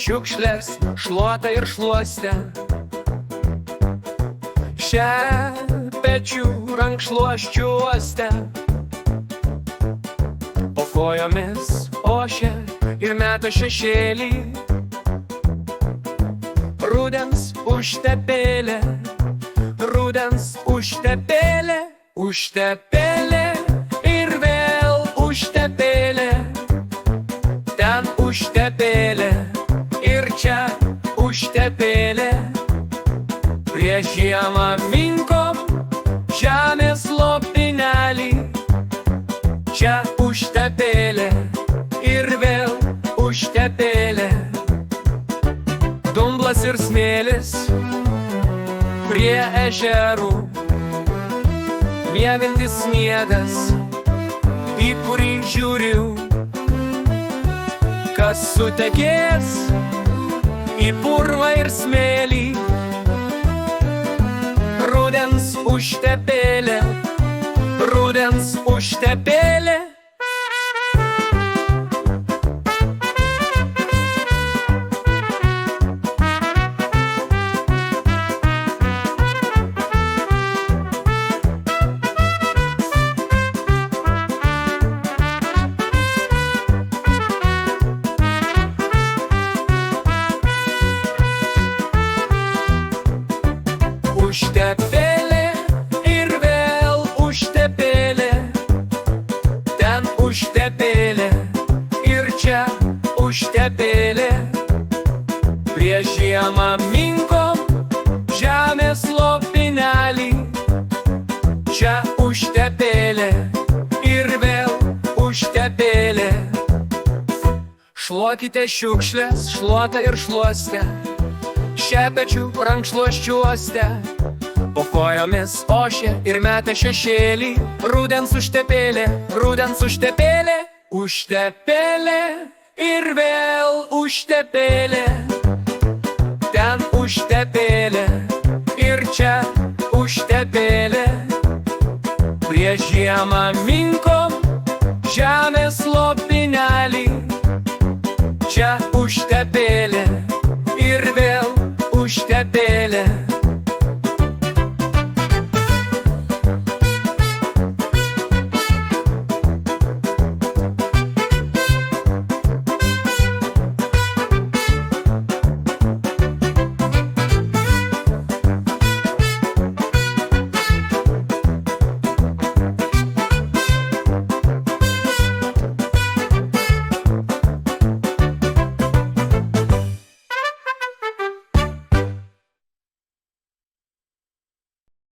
šiukšlės, šluota ir šluostė. Šepečių rankšluosčiuostę, po kojomis ošia ir meta šešėlį. Rudens užtepėlė, rudens užtepėlė, užtepėlė ir vėl užtepėlė. Ten užtepėlė ir čia užtepėlė. Prieš žiemą minkom žemės lopinelį. Čia užtepėlė ir vėl užtepėlė. Dumblas ir smėlis prie ežerų, miegantis sniegas, į kurį žiūriu. Kas sutekės į purvą ir smėlį. Rudens užtepėlė, rudens užtepėlė. Užtepėlė ir vėl užtepėlė. Ten užtepėlė ir čia užtepėlė. Prieš žiemą minkom žemės lopinelį. Čia užtepėlė ir vėl užtepėlė. Šluokite šiukšlės, šluotą ir šluostę. Šepečių rankšluosčiuostę, po kojomis ošia ir meta šešėlį. Rudens užtepėlė, rudens užtepėlė, užtepėlė ir vėl užtepėlė. Ten užtepėlė ir čia užtepėlė. Prieš žiemą minkom žemės lopinelį. Čia užtepėlė